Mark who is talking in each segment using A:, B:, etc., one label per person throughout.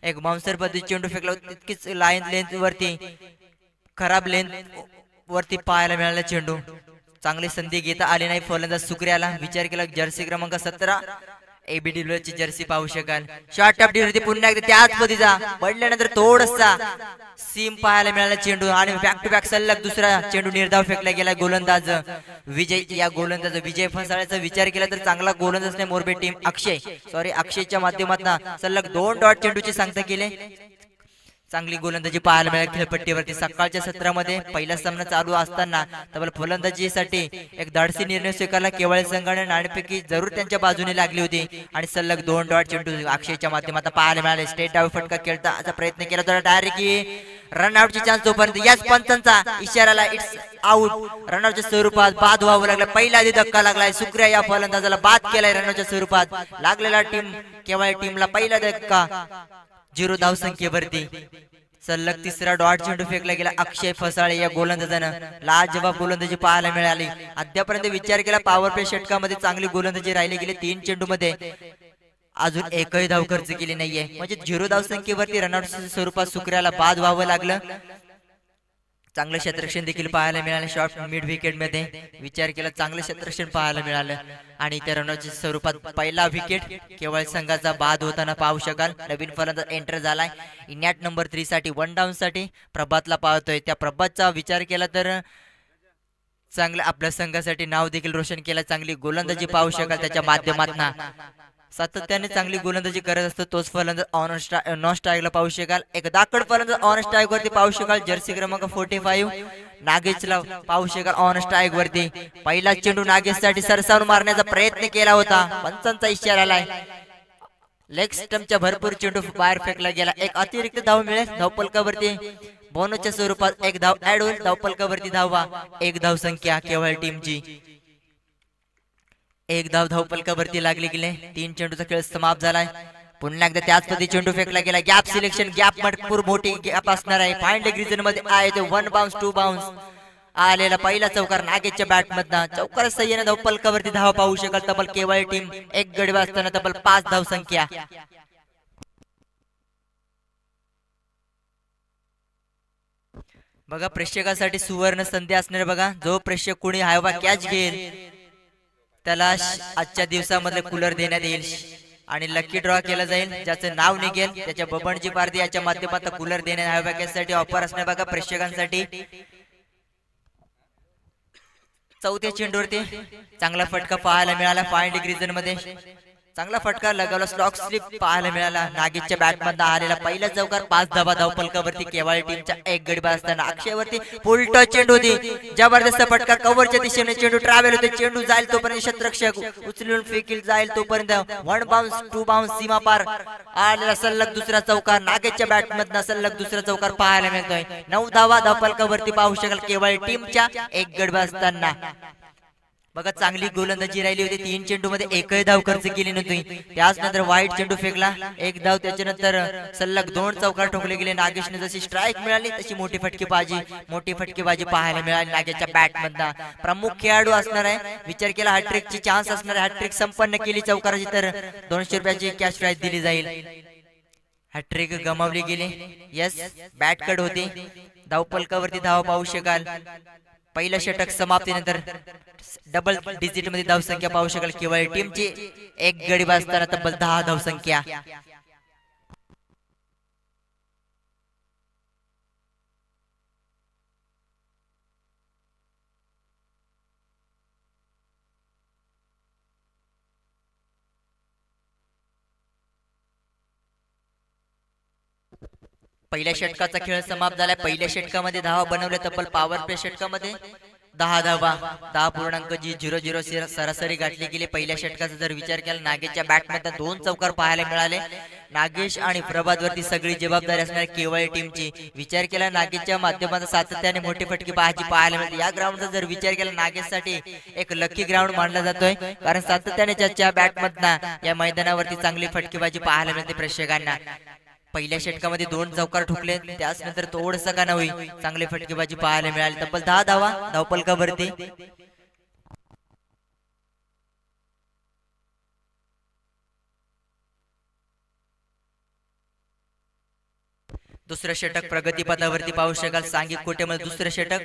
A: एक बाउन्सर पद्धती चेंडू फेकला होता, तितकीच लाईन लेंथ वरती खराब लेंथ वरती पाहायला मिळाला चेंडू. चांगली संधी घेता आली नाही फलंदाज सुक्रियाला. विचार केला जर्सी क्रमांक 17 एबी डिलरची जर्सी पाहू शकाल. शॉर्ट ऑफ डिलिव्हरी पुन्हा एकदा त्याच पद्धतीचा पडल्यानंतर थोडासा सीम पाहायला मिळाला चेंडू आणि बॅक टू बॅक सलग दुसरा चेंडू निर्धाव फेकला गेला. गोलंदाज विजय या गोलंदाज विजय फसाळ्याचा विचार केला तर चांगला गोलंदाज नाही मोरबे टीम अक्षयच्या माध्यमातून सलग 2 डॉट चेंडूची सांगता केली. चांगली गोलंदाजी पाहायला मिळाली खेळपट्टीवरती. सकाळच्या सत्रामध्ये पहिला सामना चालू असताना तब्बल फलंदाजीसाठी एक धाडसी निर्णय स्वीकारला केवळ संघाने. नाणेफेकी जरूर त्यांच्या बाजूने लागली होती आणि सलग 2 डॉट चेंडू अक्षयच्या माध्यमातून पाहायला मिळाले. स्टेट डाव फटका खेळण्याचा प्रयत्न केला तर डायरेक्ट रनआउटची चान्स तोपर्यंत याच पंचांचा इशाराला इट्स आउट रनआउटच्या स्वरूपात बाद व्हावं लागलं. पहिला आधी धक्का लागलाय. सुक्रिया या फलंदाजाला बाद केलाय रनआउटच्या स्वरूपात. लागलेला केवळ टीमला पहिला धक्का 0 धावसंख्येवरती. सलग तिसरा डॉट चेंडू फेकला गेला अक्षय फसाळे या गोलंदाजानं. लाजवाब गोलंदाजी पाहायला मिळाली. अद्यापर्यंत विचार केला पॉवर प्ले षटकामध्ये चांगली गोलंदाजी राहिली गेली. 3 चेंडू मध्ये अजून एकही धाव खर्च केली नाहीये. म्हणजे 0 धावसंख्येवरती रनआउट स्वरूपात सुक्रियाला बाद व्हावं लागलं. चांगलं क्षेत्ररक्षण देखील पाहायला मिळालं. शॉर्ट मिड विकेट मध्ये विचार केला चांगलं क्षेत्ररक्षण पाहायला मिळालं आणि त्या रनआउटच्या स्वरूपात पहिला विकेट केवळ संघाचा बाद होताना पाहू शकाल. नवीन फलंदाज एंटर झालाय इनॅट नंबर 3 साठी 1 डाऊन साठी प्रभातला पाहतोय. त्या प्रभातचा विचार केला तर चांगलं आपल्या संघासाठी नाव देखील रोशन केलं. चांगली गोलंदाजी पाहू शकाल त्याच्या माध्यमातून. सातत्याने चांगली गोलंदाजी करत असतो तोच फलंदाज नॉन स्ट्राईकला पाहू शकाल. एक दाखड फलंदाज ऑन स्ट्राईक वरती पाहू शकाल. जर्सी क्रमांक 45 नागेशला पाहू शकाल ऑन स्ट्राईक वरती. पहिला चेंडू नागेशसाठी सरसावून मारण्याचा प्रयत्न केला होता. पंचांचा इशारा आलाय. लेग स्टंपच्या भरपूर चेंडू बाहेर फेकला गेला. एक अतिरिक्त धाव मिळेल धावपलकावरती. बोनसच्या स्वरूपात एक धाव ऍड होईल. धावपलकावरती धावा 1 धाव संख्या केवळ टीमची. 1 धाव धावपलकावरती लागली गेले. 3 चेंडूचा खेळ समाप्त झालाय. पुन्हा एकदा त्याच पद्धती चेंडू फेकला गेला. गॅप सिलेक्शन गॅप भरपूर मोठी गॅप असणार आहे. फाईन लेग रिजन मध्ये आहे ते 1 बाउन्स 2 बाउन्स आलेला पहिला चौकार नागेशच्या बॅट मधनं. चौकार सह्याने धावपलकावरती धाव पाहू शकाल. तब्बल केवळ टीम 1 गडी असताना तब्बल 5 धाव संख्या. बघा प्रेक्षकासाठी सुवर्ण संधी असणार. बघा जो प्रेक्षक कोणी हायवा कॅच घेईल त्याला आजच्या दिवसामध्ये कूलर देण्यात येईल आणि लकी ड्रॉ केला जाईल. ज्याचं नाव निघेल त्याच्या बबनजी पारधी याच्या माध्यमातून कूलर देण्यात हायवा कॅचसाठी ऑफर असणार. बघा प्रेक्षकांसाठी चौथ्या चेंडूवरती चांगला फटका पाहायला मिळाला. 5 डिग्री झोन मध्ये चांगला फटका लगावला. स्लॉक स्लिप पाहायला मिळाला. नागेशच्या बॅट मध्ये आलेला पहिला चौकार 5 धावा धावपलकावरती केवळ टीमच्या 1 गडी बाद असताना. अक्षयवरती फुल टच चेंडू होती. जबरदस्त फटका कव्हरच्या दिशेने चेंडू ट्रॅव्हल होते. चेंडू जाईल तोपर्यंत क्षेत्ररक्षक उचलून फेकील जाईल तोपर्यंत 1 बाउन्स 2 बाउन्स सीमा पार आलेला. सलग दुसरा चौकार नागेशच्या बॅट मधनं सलग दुसरा चौकार पाहायला मिळतोय. 9 धावा धावपलकावरती पाहू शकाल केवळ टीमच्या 1 गडी बाद असताना. बघा चांगली गोलंदाजी राहिली होती. 3 चेंडू मध्ये एकही धाव खर्च केली नव्हती. त्याच नंतर वाईट चेंडू फेकला 1 धाव. त्याच्यानंतर सलग 2 चौकार ठोकले गेले. नागेशने जशी स्ट्राईक मिळाली तशी मोठी फटकेबाजी पाहायला मिळाली नागेशच्या बॅट मधनं. प्रमुख खेळाडू असणार आहे. विचार केला हॅट्रिकची चान्स असणार आहे. हॅट्रिक संपन्न केली चौकाराची तर 200 रुपयाची कॅश प्राइज दिली जाईल. हॅट्रिक गमावली गेली. यस बॅट कड होती. धावपलकावरती धाव पाहू शकाल. पहिलं षटक समाप्तीनंतर डबल डिजिट मध्ये धावसंख्या पाहू शकाल. केवळ टीमची 1 गडी बाद असताना तब्बल 10 धावसंख्या. पहिल्या षटकाचा खेळ समाप्त झालाय. पहिल्या षटकामध्ये धावा बनवल्या तब्बल पॉवर प्ले षटकामध्ये 10 धावा 10.000 सरासरी गाठली गेली. पहिल्या षटकाचा जर विचार केला नागेशच्या बॅटमध्ये 2 चौकार पाहायला मिळाले. नागेश आणि प्रभात वरती सगळी जबाबदारी असणार केवळ टीमची. विचार केला नागेशच्या माध्यमातून सातत्याने मोठी फटकी पाहायला मिळते. या ग्राउंडचा जर विचार केला नागेशसाठी एक लकी ग्राउंड मानला जातोय कारण सातत्याने त्याच्या बॅटमधनं या मैदानावरती चांगली फटकेबाजी पाहायला मिळते प्रेक्षकांना. पहिल्या षटकामध्ये 2 चौकार ठोकले. त्याच नंतर थोडंसं का नव्हे चांगली फटकेबाजी पाहायला मिळाली. तब्बल 10 धावा धावपलकावरती. दुसरं षटक प्रगतीपथावरती पाहू शकाल सांघिक कोट्यामध्ये दुसरं षटक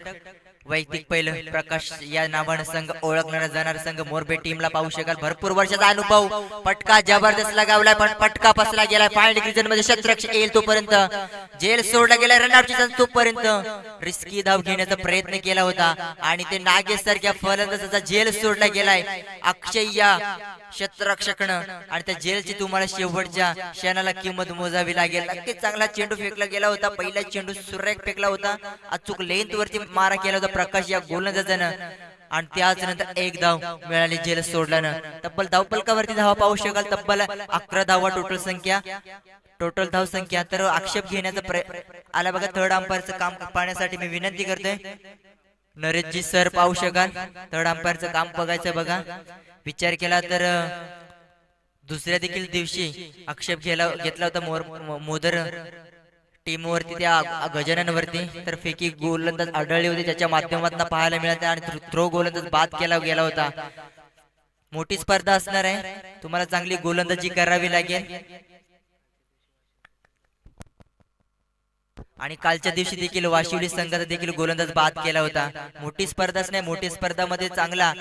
A: वैयक्तिक पहिलं प्रकाश या नावानं संघ ओळखला जाणार संघ मोरबे टीमला पाहू शकाल भरपूर वर्षाचा अनुभव पटका जबरदस्त लगावलाय पण पटका फसला गेलाय फायनल डिव्हिजन मध्ये शतरक्षक येईल तोपर्यंत जेल सोडला गेलाय रनआउटची चान्स तोपर्यंत रिस्की धाव घेण्याचा प्रयत्न केला होता आणि ते नागेश सारख्या फलंदाजाचा जेल सोडला गेलाय अक्षय या शतरक्षकनं आणि त्या जेलची तुम्हाला शेवटच्या क्षणाला किंमत मोजावी लागेल नक्कीच चांगला चेंडू फेकला गेला होता पहिला चेंडू सुरेख फेकला होता अचूक लेंथ वरती मारा केला होता प्रकाश या गोलंदाजानं आणि त्याच नंतर एक धाव मिळाली जेल सोडल्यानं तब्बल धावपलकावरती धावा पाहू शकाल तब्बल 11 धावा टोटल धाव संख्या तर आक्षेप घेण्याचा आला बघा थर्ड अंपायरचं काम पाहण्यासाठी मी विनंती करतोय नरेशजी सर पाहू शकाल थर्ड अंपायरचं काम बघायचं बघा विचार केला तर दुसऱ्या देखील दिवशी आक्षेप घेतला होता मोदर टीम वरती त्या गजाननवरती तर फेकी गोलंदाज आढळले होते त्याच्या माध्यमातून पाहायला मिळाले आणि थ्रो गोलंदाज बाद केला गेला होता मोठी स्पर्धा असणार आहे तुम्हाला चांगली गोलंदाजी करावी लागेल आणि कालच्या दिवशी देखील वाशिवली संघाचा देखील गोलंदाज बाद केला होता मोठी स्पर्धाच नाही मोठी स्पर्धामध्ये चांगला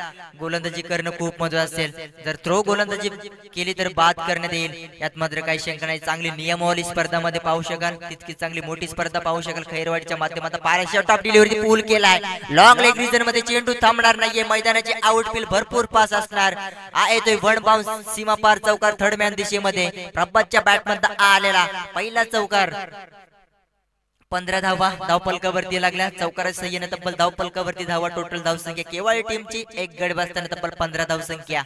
A: गोलंदाजी करणं खूप महत्त्वाचं असेल जर थ्रो गोलंदाजी केली तर बाद करण्यात येईल यात मात्र काही शंका नाही चांगली नियमावली स्पर्धामध्ये पाहू शकाल तितकी चांगली मोठी स्पर्धा पाहू शकाल खैरवाडीच्या माध्यमातून पाऱ्याच्या टॉप डिलिव्हरी पूल केलाय लॉंग लेग रिजन मध्ये चेंडू थांबणार नाहीये मैदानाची आउटफील्ड भरपूर पास असणार येतोय वन बाउन्स सीमा पार चौकार थर्ड मॅन दिशेमध्ये प्रभातच्या बॅटमधून आलेला पहिला चौकार 15 धावा धावपलकावरती लागल्या चौकाराच्या सहाय्याने तब्बल धावपलकावरती धावा टोटल धावसंख्या केवळ टीमची एक गड बसताना तब्बल 15 धावसंख्या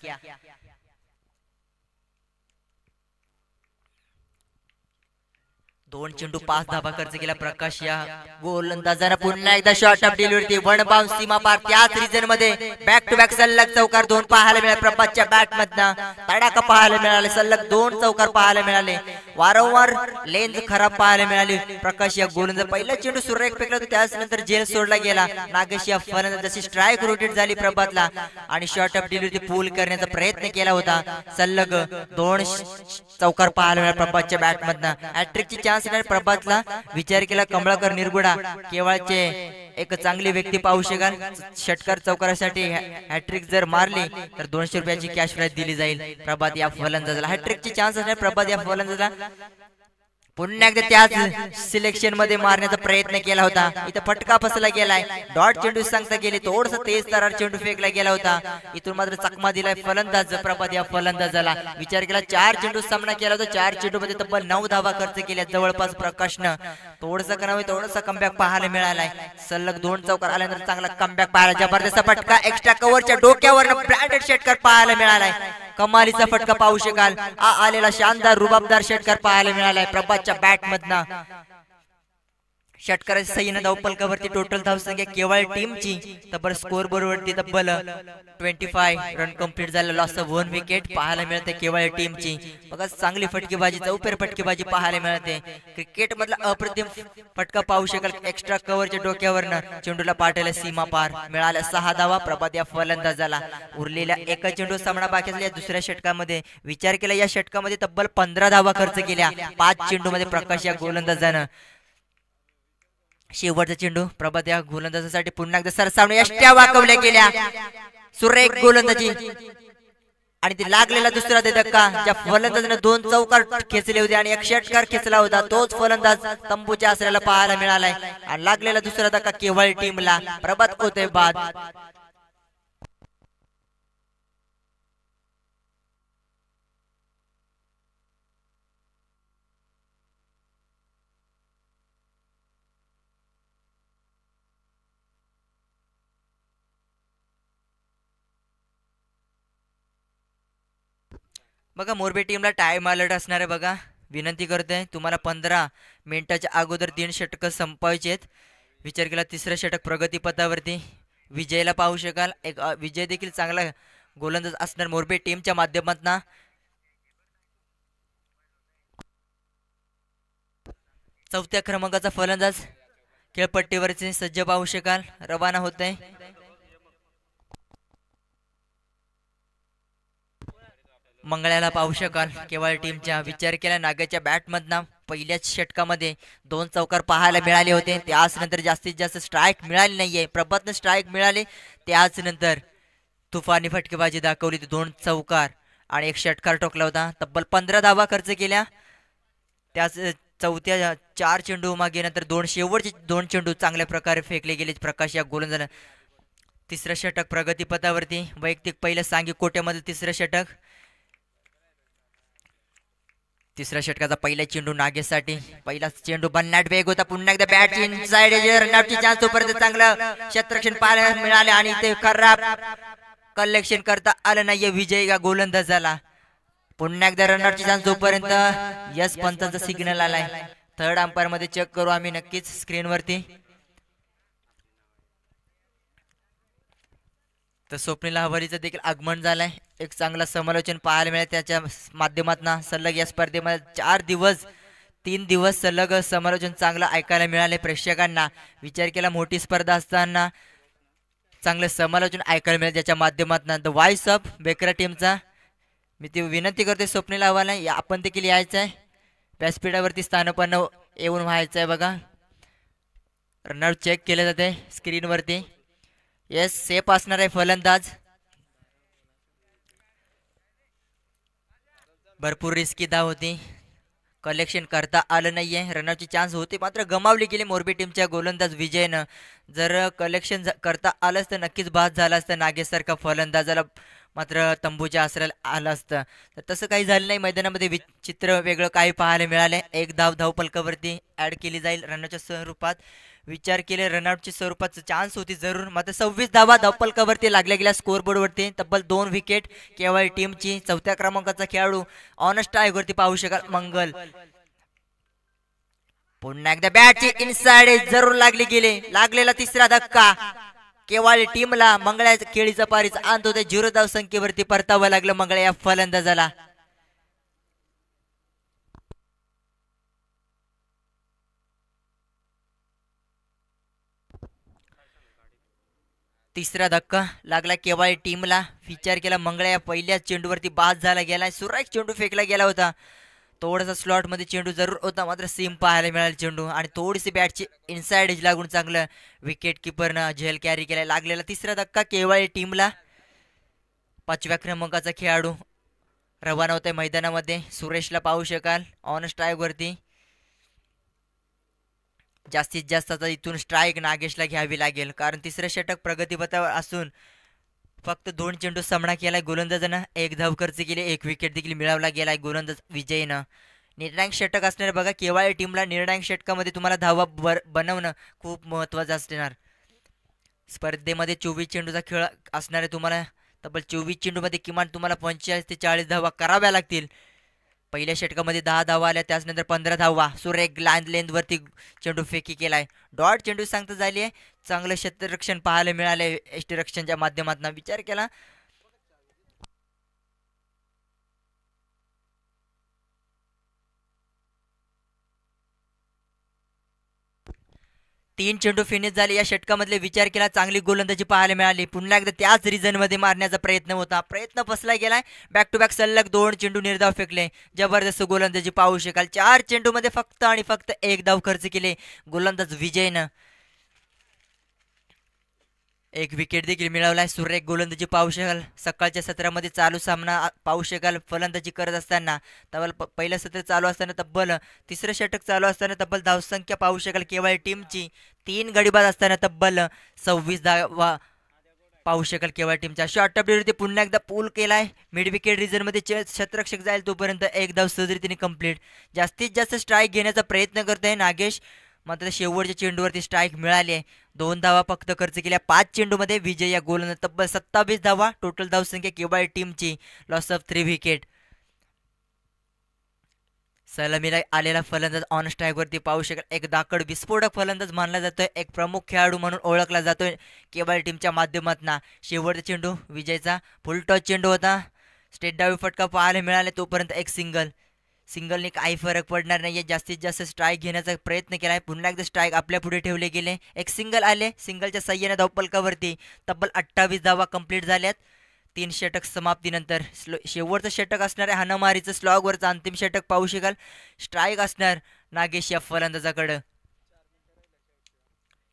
A: दोन चेंडू 5 धावा खर्च केला प्रकाश या गोलंदाजाने पुन्हा एकदा shot of delivery one bounce सीमा पार त्याच रिजन मध्ये बॅक टू बॅक सलग चौकार दोन पाहायला मिळाले प्रभातच्या बॅट मधनं तडाखा पाहायला मिळाले सलग 2 चौकार पाहायला मिळाले वारंवार लेंथ खराब पाहायला मिळाली प्रकाश या गोलंदाज पहिला चेंडू सुरेख फेकला होता त्याच नंतर जेल सोडला गेला नागेश या फलंदाज जशी स्ट्राईक रोटेट झाली प्रभातला आणि शॉट ऑफ डिलिव्हरी पूल करण्याचा प्रयत्न केला होता सलग 2 चौकार पाहायला मिळाले प्रभातच्या बॅट मधनं हॅट्रिकची चान्स प्रभातला विचार केला कमळाकर निरगुडा केवळचे एक चांगली व्यक्ती पाहू शकाल षटकार चौकारासाठी हॅट्रिक जर मारली तर 200 रुपयाची कॅश प्राइज दिली जाईल प्रभात या फलंदाजाला हॅट्रिकची चान्स असणार प्रभात या फलंदाजाला पुन्हा एकदा त्याच सिलेक्शन मध्ये मारण्याचा प्रयत्न केला होता इथं फटका फसला गेलाय डॉट चेंडू सांगता गेले थोडस तेज तरार चेंडू फेकला गेला होता इथून मात्र चकमा दिलाय फलंदाज प्रभात या फलंदाजाला विचार केला 4 चेंडू सामना केला होता 4 चेंडू मध्ये तब्बल 9 धावा खर्च केल्या जवळपास प्रकाशनं थोडासा कमबॅक पाहायला मिळालाय सलग 2 चौकार आल्यानंतर चांगला कमबॅक पाहायला जबरदस्त फटका एक्स्ट्रा कव्हरच्या डोक्यावर ब्रँडेड षटकार पाहायला मिळालाय कमालीचा फटका पाहू शकाल आलेला शानदार रुबाबदार षटकार पाहायला मिळालाय प्रभातच्या बॅट मधनं षटकाराच्या सहाय्याने धावपलकावरती टोटल धावसंख्या केवळ टीमची तब्बल स्कोर बोर्डवरती तब्बल 25 रन कंप्लीट झाला लॉस ऑफ 1 विकेट पाहायला मिळते केवळ टीमची बघा चांगली फटकेबाजी चौपेर फटकेबाजी पाहायला मिळते क्रिकेट मधला अप्रतिम फटका पाहू शकाल एक्स्ट्रा कव्हरच्या डोक्यावरनं चेंडूला पाठवला सीमा पार मिळाला 6 धावा प्रभात या फलंदाजाला उरलेल्या एका चेंडू सामना बाकी असलेल्या दुसऱ्या षटकामध्ये विचार केला या षटकामध्ये तब्बल 15 धावा खर्च केल्या 5 चेंडू मध्ये प्रकाश या गोलंदाजानं शेवटचा चेंडू प्रभात या गोलंदाजासाठी पुन्हा एकदा सरसावणे यष्ट्या वाकवल्या गेल्या सुरेख गोलंदाजी आणि ते लागलेला दुसरा धक्का ज्या फलंदाजाने 2 चौकार खेचले होते आणि एक षटकार खेचला होता तोच फलंदाज तंबूच्या आसऱ्याला पाहायला मिळालाय आणि लागलेला दुसरा धक्का केवळ टीमला प्रभात होते बाद बघा मोरबी टीमला टाइम अलर्ट असणार आहे बघा विनंती करतोय तुम्हाला 15 मिनिटाच्या अगोदर 3 षटक संपवायचे आहेत विचार केला तिसरं षटक प्रगतीपथावरती विजयला पाहू शकाल एक विजय देखील चांगला गोलंदाज असणार मोरबी टीमच्या माध्यमातून चौथ्या क्रमांकाचा फलंदाज खेळपट्टीवरचे सज्ज पाहू शकाल रवाना होत आहे मंगळ्याला पाहू शकाल केवळ टीमच्या विचार केला नागाच्या बॅट मधनं पहिल्याच षटकामध्ये 2 चौकार पाहायला मिळाले होते. त्याच नंतर जास्तीत जास्त स्ट्राईक मिळाली नाहीये, प्रभातनं स्ट्राईक मिळाले. त्याच नंतर तुफानी फटकेबाजी दाखवली, 2 चौकार आणि 1 षटकार ठोकला होता. तब्बल 15 धावा खर्च केल्या. त्याच चौथ्या 4 चेंडू मागे नंतर शेवटचे 2 चेंडू चांगल्या प्रकारे फेकले गेले प्रकाश या गोलंदाजाला. तिसरं षटक प्रगतीपथावरती, वैयक्तिक पहिलं सांघिक कोट्यामध्ये तिसरं षटक. तिसऱ्या षटकाचा पहिला चेंडू नागेशसाठी. पहिला चेंडू भन्नाट वेग होता. पुन्हा एकदा बॅट इनसाइड रनआउटची चान्स तोपर्यंत चांगलं क्षेत्ररक्षण पाहायला मिळाले आणि ते खराब कलेक्शन करता आलं नाहीये विजय या गोलंदाजाला. पुन्हा एकदा रनआउटची चान्स तोपर्यंत यस पंतांचा सिग्नल आलाय. थर्ड अंपायर मध्ये चेक करू आम्ही नक्कीच स्क्रीनवरती. तर स्वप्नील हवालीचं देखील आगमन झालंय. एक चांगला समालोचन पाहायला मिळेल त्याच्या माध्यमातून. सलग या स्पर्धेमध्ये 3 दिवस सलग समालोचन चांगलं ऐकायला मिळाले प्रेक्षकांना. विचार केला मोठी स्पर्धा असताना चांगलं समालोचन ऐकायला मिळेल ज्याच्या माध्यमातून. द व्हॉइस ऑफ बेकरा टीमचा मी ती विनंती करते स्वप्नील हवाला आपण देखील यायचं आहे. व्यासपीठावरती स्थानपन्न येऊन व्हायचं आहे बघा. रनआउट चेक केले जाते स्क्रीनवरती. येस सेफ असणार आहे फलंदाज. भरपूर रिस्की धाव होती, कलेक्शन करता आलं नाहीये. रनआउटची चान्स होती मात्र गमावली गेली मोरबी टीमच्या गोलंदाज विजयनं. जर कलेक्शन करता आलं असतं नक्कीच बाद झालं असतं नागेशसारखा फलंदाजाला, मात्र तंबूच्या आसऱ्याला आलं असतं. तर तसं काही झालं नाही. मैदानामध्ये चित्र वेगळं काही पाहायला मिळाले. 1 धाव धावपलकावरती ऍड केली जाईल रनआउटच्या स्वरूपात. विचार केले रनआउटच्या स्वरूपात चान्स होती जरूर, मात्र 26 धावा धावपलकावरती लागल्या गेल्या स्कोअरबोर्डवरती. तब्बल 2 विकेट केवळ टीमची. 4थ्या क्रमांकाचा खेळाडू ऑन स्ट्राईकवरती पाहू शकाल मंगल. पुन्हा एकदा बॅटची इनसाइड जरूर लागली गेले. लागलेला तिसरा धक्का केवळ टीमला. मंगळ्याच्या केळीचा पारीचा अंत होते. 0 धाव संख्येवरती परतावं लागलं मंगळ्या या फलंदाजाला. तिसरा धक्का लागला केवळ टीमला. विचार केला मंगळ्या या पहिल्याच चेंडूवरती बाद झाला गेला. सुरेख चेंडू फेकला गेला होता. थोडासा स्लॉट मध्ये चेंडू जरूर होता मात्र सीम पाहायला मिळाला चेंडू आणि थोडीशी बॅटची इनसाइड एज लागून चांगलं विकेट किपरनं झेल कॅरी केला. लागलेला तिसरा धक्का केवळ टीमला. 5व्या क्रमांकाचा खेळाडू रवाना होता मैदानामध्ये. सुरेशला पाहू शकाल ऑन स्ट्राईक वरती. जास्तीत जास्त आता इथून स्ट्राईक नागेशला घ्यावी लागेल कारण तिसरं षटक प्रगतीपथावर असून फक्त 2 चेंडू सामना केलाय गोलंदाजानं. 1 धाव खर्च केली. 1 विकेट देखील मिळवला गेलाय गोलंदाज विजयनं. निर्णायक षटक असणार बघा केवळ टीमला. निर्णायक षटकामध्ये तुम्हाला धावा बनवणं खूप महत्वाचं असणार. स्पर्धेमध्ये 24 चेंडूचा खेळ असणार आहे तुम्हाला. तब्बल 24 चेंडूमध्ये किमान तुम्हाला 45 ते 40 धावा कराव्या लागतील. पहिल्या षटकामध्ये 10 धावा आल्या, त्याचनंतर 15 धावा. सुरेख लेंथ वरती चेंडू फेकी केलाय. डॉट चेंडू सांगता झाली आहे. चांगलं क्षेत्ररक्षण पाहायला मिळाले यष्टिरक्षणच्या माध्यमातून. विचार केला 3 चेंडू फिनिश झाले या षटकामधले. विचार केला चांगली गोलंदाजी पाहायला मिळाली. पुन्हा एकदा त्याच रिझन मध्ये मारण्याचा प्रयत्न होता. प्रयत्न फसला गेलाय. बॅक टू बॅक सलग 2 चेंडू निर्धाव फेकले. जबरदस्त गोलंदाजी पाहू शकाल. 4 चेंडू मध्ये फक्त आणि फक्त 1 धाव खर्च केले गोलंदाज विजयनं. 1 विकेट देखील मिळवलाय. सुरेख गोलंदाजी पाहू शकाल. सकाळच्या सत्रामध्ये चालू सामना पाहू शकाल फलंदाजी करत असताना. तब्बल पहिलं सत्र चालू असताना तब्बल तिसरं षटक चालू असताना तब्बल धावसंख्या पाहू शकाल केवळ टीमची. 3 गडीबाज असताना तब्बल 26 धावा पाहू शकाल केवळ टीमच्या. शॉर्ट टपवरती पुन्हा एकदा पूल केलाय. मिड विकेट रिझन मध्ये क्षेत्ररक्षक जाईल तोपर्यंत 1 धाव सहजरीतीने कंप्लीट. जास्तीत जास्त स्ट्राईक घेण्याचा प्रयत्न करतोय नागेश, मात्र शेवटच्या चेंडूवरती स्ट्राईक मिळाली आहे. 2 धावा फक्त खर्च केल्या 5 चेंडूमध्ये. विजय या गोलंदाज तब्बल 27 धावा. टोटल धावसंख्या केवळ टीमची. Loss of 3 wicket. सलामीला आलेला फलंदाज ऑन स्ट्राईक वरती पाहू शकाल. एक दाकड विस्फोटक फलंदाज मानला जातोय. एक प्रमुख खेळाडू म्हणून ओळखला जातोय केवळ टीमच्या माध्यमातून. शेवटचा चेंडू विजयचा फुल टॉस चेंडू होता. स्टेट डावी फटका पाहायला मिळाले तोपर्यंत एक सिंगलने काही फरक पडणार नाहीये. जास्तीत जास्त स्ट्राईक घेण्याचा प्रयत्न केलाय. पुन्हा एकदा स्ट्राईक आपल्या पुढे ठेवले गेले. एक सिंगल आले. सिंगलच्या सहाय्याने धावपलकावरती तब्बल 28 धावा कंप्लीट झाल्यात 3 षटक समाप्तीनंतर. शेवटचं षटक असणार आहे हाणामारीचं. स्लॉगवरचं अंतिम षटक पाहू शकाल. स्ट्राईक असणार नागेश या फलंदाजाकडं.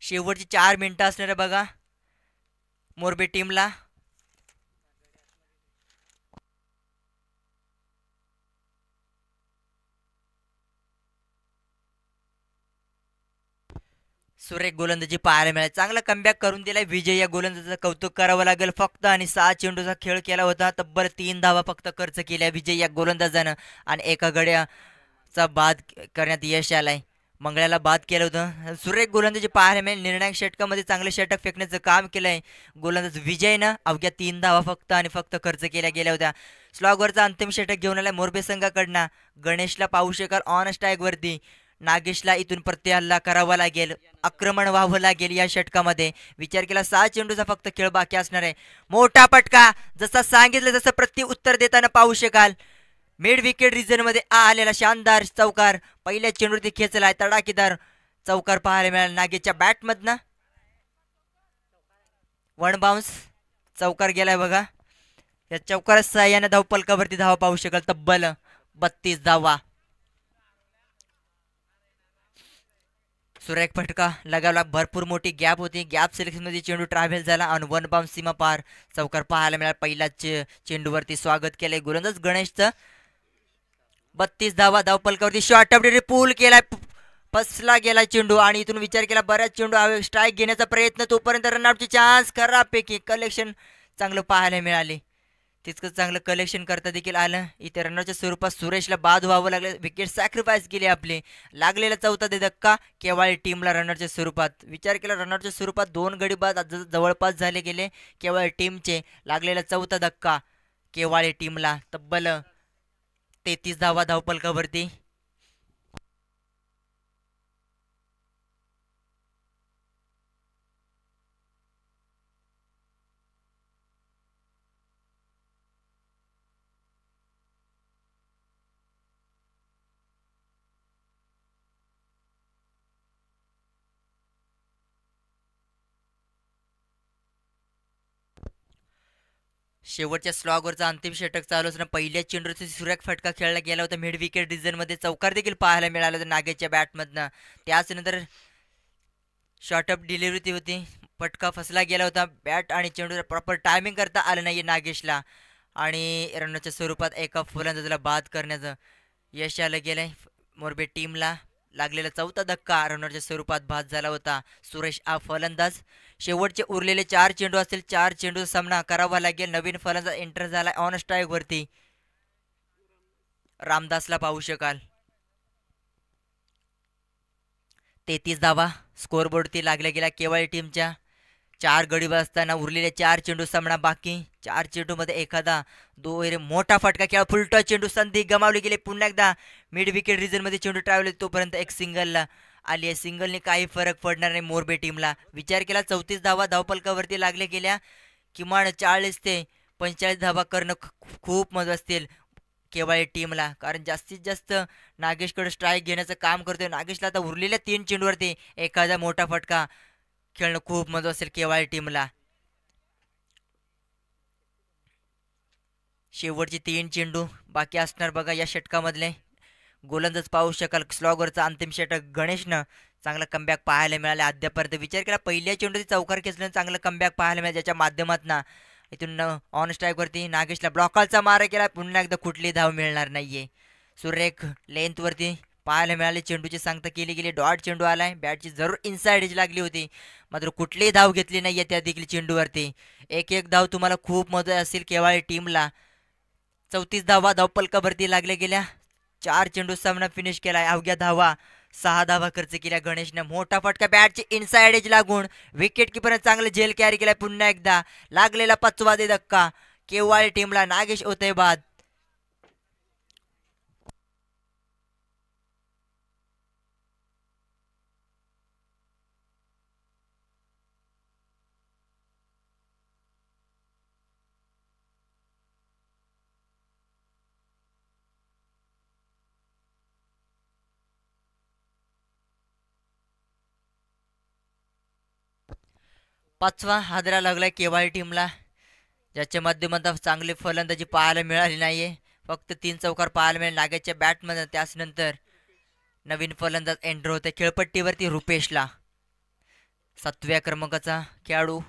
A: शेवटची 4 मिनिटं असणार आहे बघा मोरबी टीमला. सुरेख गोलंदाजी पाहायला मिळाली. चांगला कमबॅक करून दिलाय विजय. या गोलंदाजाचं कौतुक करावं लागेल. फक्त आणि 6 चेंडूचा खेळ केला होता. तब्बल 3 धावा फक्त खर्च केल्या विजय या गोलंदाजानं आणि एका गड्याचा बाद करण्यात यश आलाय. मंगळ्याला बाद केलं होतं. सुरेख गोलंदाजी पाहायला मिळेल. निर्णायक षटकामध्ये चांगले षटक फेकण्याचं काम केलंय गोलंदाज विजयनं. अवघ्या 3 धावा फक्त आणि फक्त खर्च केल्या गेल्या होत्या. स्लॉगवरचा अंतिम षटक घेऊन आलाय मोरबी संघाकडनं. गणेशला पाहू शकाल ऑन स्ट्राईक वरती. नागेशला इथून प्रत्यहल्ला करावा लागेल. आक्रमण व्हावं लागेल या षटकामध्ये. विचार केला 6 चेंडूचा फक्त खेळ बाकी असणार आहे. मोठा पटका जसा सांगितलं तसं प्रति उत्तर देताना पाहू शकाल. मिड विकेट रिजन मध्ये आलेला शानदार चौकार. पहिल्या चेंडूवरती खेचलाय. तडाखीदार चौकार पाहायला मिळाला नागेशच्या बॅटमधनं. 1 बाउन्स चौकार गेलाय बघा. या चौकारात सहाय्याने धावपलकावरती धावा पाहू शकाल. तब्बल 32 धावा. सुरेख फटका लगावला. भरपूर मोठी गॅप होती. गॅप सिलेक्शन मध्ये चेंडू ट्रॅव्हल झाला आणि 1 बाउन्स सीमा पार चौकार पाहायला मिळाला. पहिल्याच चेंडूवरती स्वागत केलंय गोलंदाज गणेशचं. 32 धावा धावपलकावरती. शॉर्ट ऑफ पूल केलाय. फसला गेला चेंडू आणि इथून विचार केला बऱ्याच चेंडू स्ट्राईक घेण्याचा प्रयत्न. तोपर्यंत रनआउटची चान्स. खराबपैकी कलेक्शन चांगलं पाहायला मिळाले. तितकं चांगलं कलेक्शन करता देखील आलं. इथे रनरच्या स्वरूपात सुरेशला बाद व्हावं लागलं. विकेट सॅक्रिफाईस केली आपली. लागलेला चौथा धक्का केवाळी टीमला रनरच्या स्वरूपात. विचार केला रनरच्या स्वरूपात 2 गडी बाद जवळपास झाले गेले केवाळी टीमचे. लागलेला चौथा धक्का केवाळी टीमला. तब्बल 33 धावा धावपलकावरती. शेवटच्या स्लॉगवरचा अंतिम षटक चालू असताना पहिल्या चेंडूचा सुरेख फटका खेळला गेला होता. मिड विकेट रिजन मध्ये चौकार देखील पाहायला मिळाला होता नागेशच्या बॅटमधनं. त्याच नंतर शॉर्ट अप डिलिव्हरी होती. फटका फसला गेला होता. बॅट आणि चेंडूला प्रॉपर टायमिंग करता आलं नाही नागेशला आणि रनच्या स्वरूपात एका फलंदाजाला बाद करण्याचं यश आलं गेलंय मोरबी टीमला. लागलेला चौथा धक्का रनरच्या स्वरूपात बाद झाला होता. सुरेश फलंदाज. शेवटचे उरलेले 4 चेंडू असतील. 4 चेंडू सामना करावा लागेल. नवीन फलंदाज एंटर झाला ऑन स्ट्राईक वरती. रामदासला पाहू शकाल. 33 धावा स्कोअरबोर्डती लागल्या गेल्या केवाळी टीमच्या. 4 गडी बाद असताना उरलेले 4 चेंडू सामना बाकी. 4 चेंडू मध्ये एखादा मोठा फटका खेळा. फुलटा चेंडू संधी गमावली गेली. पुन्हा एकदा मिड विकेट रिजन मध्ये चेंडू ट्रॅव्हल तोपर्यंत एक सिंगलला आली आहे. सिंगलने काही फरक पडणार नाही मोरबी टीमला. विचार केला 34 धावा धावपलकावरती लागले गेल्या. किमान 40 ते 45 धावा करणं खूप महत्त्व असतील केवाळी टीमला. कारण जास्तीत जास्त नागेशकडे स्ट्राईक घेण्याचं काम करतोय. नागेशला आता उरलेल्या 3 चेंडूवरती एखादा मोठा फटका खेळणं खूप महत्त्व असेल केवाळी टीमला. शेवटचे 3 चेंडू बाकी असणार बघा या षटकामधले. गोलंदाज पाहू शकाल. स्लॉगवरचा अंतिम षटक गणेशनं चांगला कमबॅक पाहायला मिळाला. अद्यापर्यंत विचार केला पहिल्या चेंडूची चौकार खेचल्यानं चांगलं कमबॅक पाहायला मिळालं ज्याच्या माध्यमातून इथून ऑन स्ट्राईक वरती नागेशला ब्लॉकलचा मारा केला. पुन्हा एकदा कुठली धाव मिळणार नाहीये. सुरेख लेंथ वरती पाहायला मिळाले. चेंडूची सांगता केली गेली. डॉट चेंडू आलाय. बॅटची जरूर इनसाइड एज लागली होती मात्र कुठलीही धाव घेतली नाहीये त्या देखील चेंडूवरती. एक धाव तुम्हाला खूप मदत असेल केवाळी टीमला. 34 धावा धावपलकावरती लागल्या गेल्या. 4 चेंडू सामना फिनिश केलाय. अवघ्या धावा 6 धावा खर्च केल्या गणेशनं. मोठा फटका बॅटची इनसाइड एज लागून विकेट किपर चांगलं झेल कॅरी केलाय. पुन्हा एकदा लागलेला 5वा धक्का केवाळी टीमला. नागेश होतय बाद. पाचवा हादरा लागलाय केवाळी टीमला ज्याच्या माध्यमातून चांगली फलंदाजी पाहायला मिळाली नाहीये. फक्त 3 चौकार पाहायला मिळाले नागेशच्या बॅटमध्ये. त्याच नंतर नवीन फलंदाज एंटर होते खेळपट्टीवरती रुपेशला. 7व्या क्रमांकाचा खेळाडू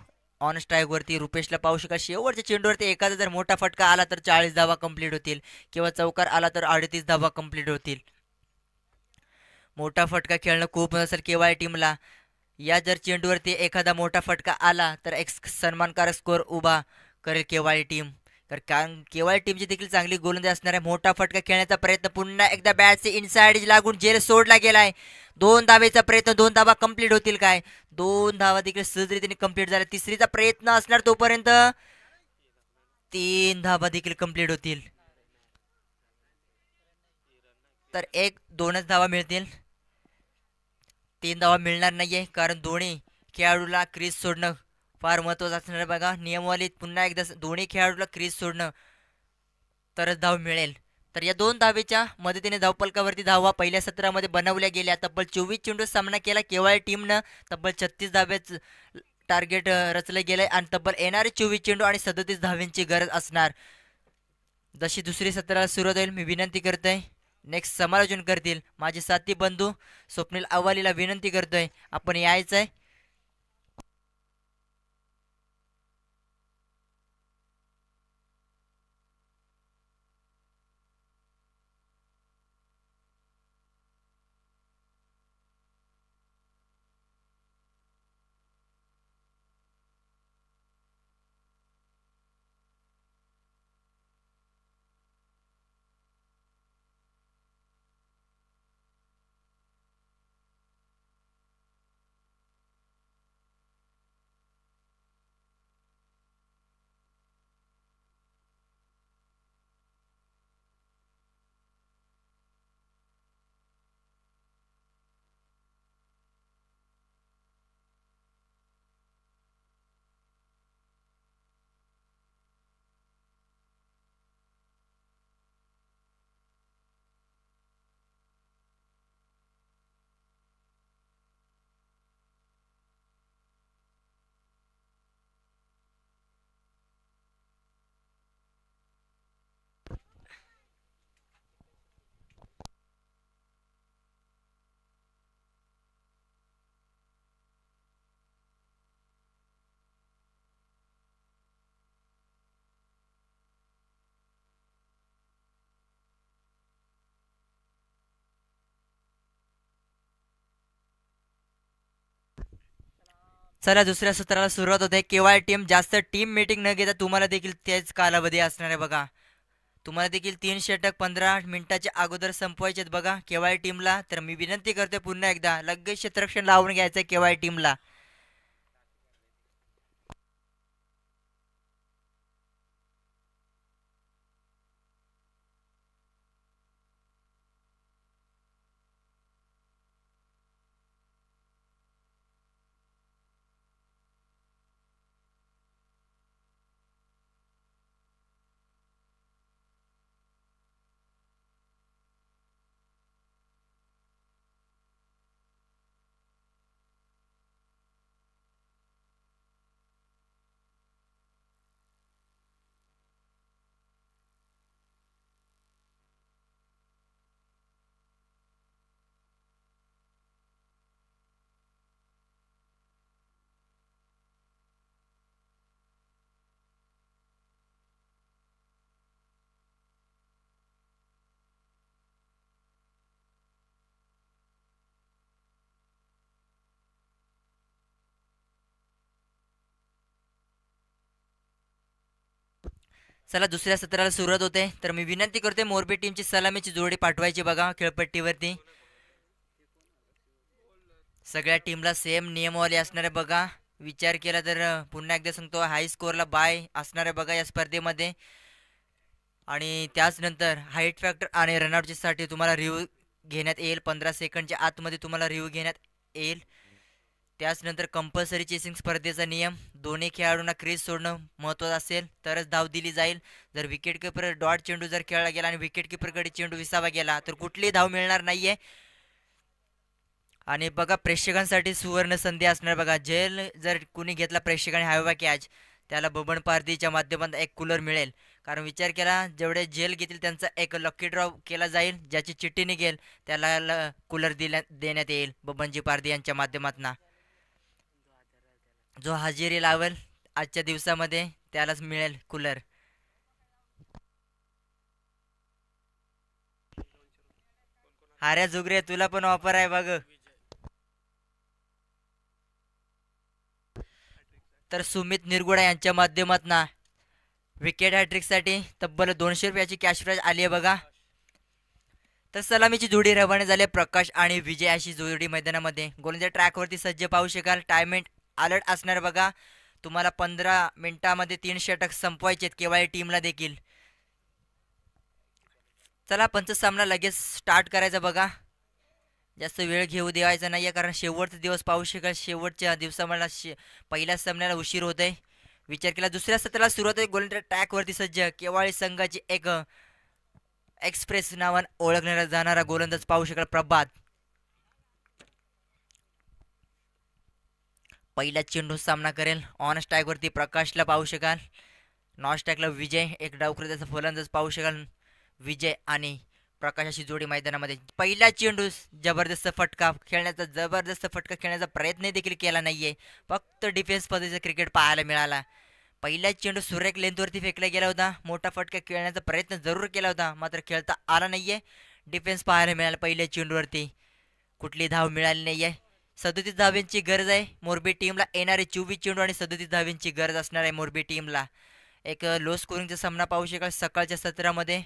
A: ऑन स्ट्राईक वरती रुपेशला पाहू शकाल. शेवटच्या चेंडूवरती एखादा जर मोठा फटका आला तर 40 धावा कंप्लीट होतील किंवा चौकार आला तर 38 धावा कंप्लीट होतील. मोठा फटका खेळणं खूप असेल केवाय टीमला. या जर चेंडूवरती एखादा मोठा फटका आला तर एक सन्मानकारक स्कोअर उभा करेल केवाय टीम. तर कारण केवाय टीमची देखील चांगली गोलंदाजी असणार आहे. मोठा फटका खेळण्याचा प्रयत्न पुन्हा एकदा बॅटचे इनसाइड लागून जेल सोडला गेलाय. 2 धावेचा प्रयत्न, 2 धावा कंप्लीट होतील काय? 2 धावा देखील सहजरीतीने कंप्लीट झाल्या. तिसरीचा प्रयत्न असणार तोपर्यंत 3 धावा देखील कंप्लीट होतील. तर 1-2च धावा मिळतील. 3 धावा मिळणार नाहीये कारण दोन्ही खेळाडूला क्रीज सोडणं फार महत्त्वाचं असणार आहे. बघा नियमावलीत पुन्हा एकदा दोन्ही खेळाडूला क्रीज सोडणं तरच धाव मिळेल. तर या 2 धावेच्या मदतीने धावपलकावरती धावा पहिल्या सत्रामध्ये बनवल्या गेल्या. तब्बल 24 चेंडू सामना केला केवाय टीमनं. तब्बल 36 धावेच टार्गेट रचलं गेलंय आणि तब्बल येणारे 24 चेंडू आणि 37 धाव्यांची गरज असणार. जशी दुसरी सत्राला सुरुवात होईल मी विनंती करतोय नेक्स्ट समालोचन करतील माझे साथी बंधू स्वप्नील अव्वालीला विनंती करतोय आपण यायचंय. चला दुसऱ्या सत्राला सुरुवात होते. केवाय टीम जास्त टीम मीटिंग न घेता तुम्हाला देखील तेच कालावधी असणार आहे. बघा तुम्हाला देखील 3 षटक 15 मिनिटाच्या अगोदर संपवायचे आहेत बघा केवाय टीमला. तर मी विनंती करते पुन्हा एकदा लगेच क्षेत्ररक्षण लावून घ्यायचं केवाय टीमला. चला दुसऱ्या सत्राला सुरुवात होते. तर मी विनंती करते मोरबी टीमची सलामीची जोडी पाठवायची बघा खेळपट्टीवरती. सगळ्या टीमला सेम नियमावली असणार आहे बघा. विचार केला तर पुन्हा एकदा सांगतो हाय स्कोअरला बाय असणार आहे बघा या स्पर्धेमध्ये. आणि त्याचनंतर हाईट फॅक्टर आणि रनआउटची साठी तुम्हाला रिव्ह्यू घेण्यात येईल. 15 सेकंडच्या आतमध्ये तुम्हाला रिव्ह्यू घेण्यात येईल. त्याचनंतर कंपल्सरी चेसिंग स्पर्धेचा नियम दोन्ही खेळाडूंना क्रीज सोडणं महत्त्वाचं असेल तरच धाव दिली जाईल. जर विकेट किपर डॉट चेंडू जर खेळला गेला आणि विकेट किपरकडे चेंडू विसावा गेला तर कुठलीही धाव मिळणार नाहीये. आणि बघा प्रेक्षकांसाठी सुवर्ण संधी असणार बघा. जेल जर कुणी घेतला प्रेक्षकांनी हवा कॅच त्याला बबन पारदीच्या माध्यमातून एक कूलर मिळेल. कारण विचार केला जेवढे जेल घेतील त्यांचा एक लकी ड्रॉ केला जाईल, ज्याची चिठ्ठी निघेल त्याला कूलर देण्यात येईल बबनजी पारदी यांच्या माध्यमातून. जो हजेरी लावेल आजच्या दिवसामध्ये त्यालाच मिळेल कूलर. अरे जुगरे तुला पण ऑफर आहे बघ. तर सुमित निरगुडा यांच्या माध्यमातून विकेट हॅट्रिकसाठी तब्बल 200 रुपयाची कॅश प्राइज आली आहे बघा. तर सलामीची जोडी रवाना झाली प्रकाश आणि विजय अशी जोडी मैदानामध्ये. गोलंदाज ट्रॅकवरती सज्ज पाहू शकाल. टायमेंट अलर्ट असणार बघा. तुम्हाला 15 मिनिटामध्ये 3 षटक संपवायचे केवळ टीमला देखील. चला पंच सामना लगेच स्टार्ट करायचा बघा. जास्त वेळ घेऊ द्यायचा नाहीये कारण शेवटचा दिवस पाहू शकाल. शेवटच्या दिवसाला पहिल्या सामन्याला उशीर होत आहे. विचार केला दुसऱ्या सत्राला सुरुवात आहे. गोलंदाज ट्रॅकवरती सज्ज. केवाळी संघाची एक एक्सप्रेस नावाने ओळखण्याला जाणारा गोलंदाज पाहू शकाल प्रभात. पहिला चेंडू सामना करेल. ऑन स्ट्राईक वरती प्रकाशला पाहू शकाल. नॉन स्ट्राईकला विजय. एक डावखुऱ्याचा फलंदाज पाहू शकाल. विजय आणि प्रकाशाची जोडी मैदानामध्ये. पहिला चेंडू जबरदस्त फटका खेळण्याचा प्रयत्न देखील केला नाहीये. फक्त डिफेन्स पद्धतीचा क्रिकेट पाहायला मिळाला. पहिला चेंडू सुरेख लेंथवरती फेकला गेला होता. मोठा फटका खेळण्याचा प्रयत्न जरूर केला होता मात्र खेळता आला नाहीये. डिफेन्स पाहायला मिळाला पहिल्या चेंडूवरती. कुठली धाव मिळाली नाहीये. 37 धाव्यांची गरज आहे मोरबी टीमला. येणारे 24 चेंडू आणि 37 धाव्यांची गरज असणार आहे मोरबी टीमला. एक लो स्कोरिंगचा सामना पाहू शकाल. सकाळच्या सत्रामध्ये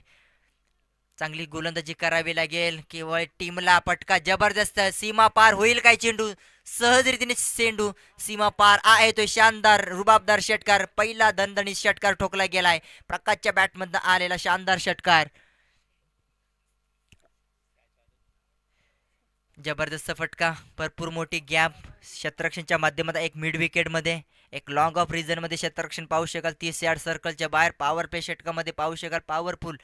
A: चांगली गोलंदाजी करावी लागेल. केवळ टीमला फटका जबरदस्त. सीमा पार होईल काय चेंडू. सहज रीतीने चेंडू सीमा पार येतोय. शानदार रुबाबदार षटकार. पहिला दणदणीत षटकार ठोकला गेलाय. प्रकाशच्या बॅटमधनं आलेला शानदार षटकार. जबरदस्त फटका. भरपूर मोठी गॅप क्षेत्ररक्षणच्या माध्यमातून. एक मिड विकेट मध्ये एक लॉंग ऑफ रिझन मध्ये क्षेत्ररक्षण पाहू शकाल. 30 यार्ड सर्कलच्या बाहेर पॉवर प्ले षटकामध्ये पाहू शकाल. पॉवरफुल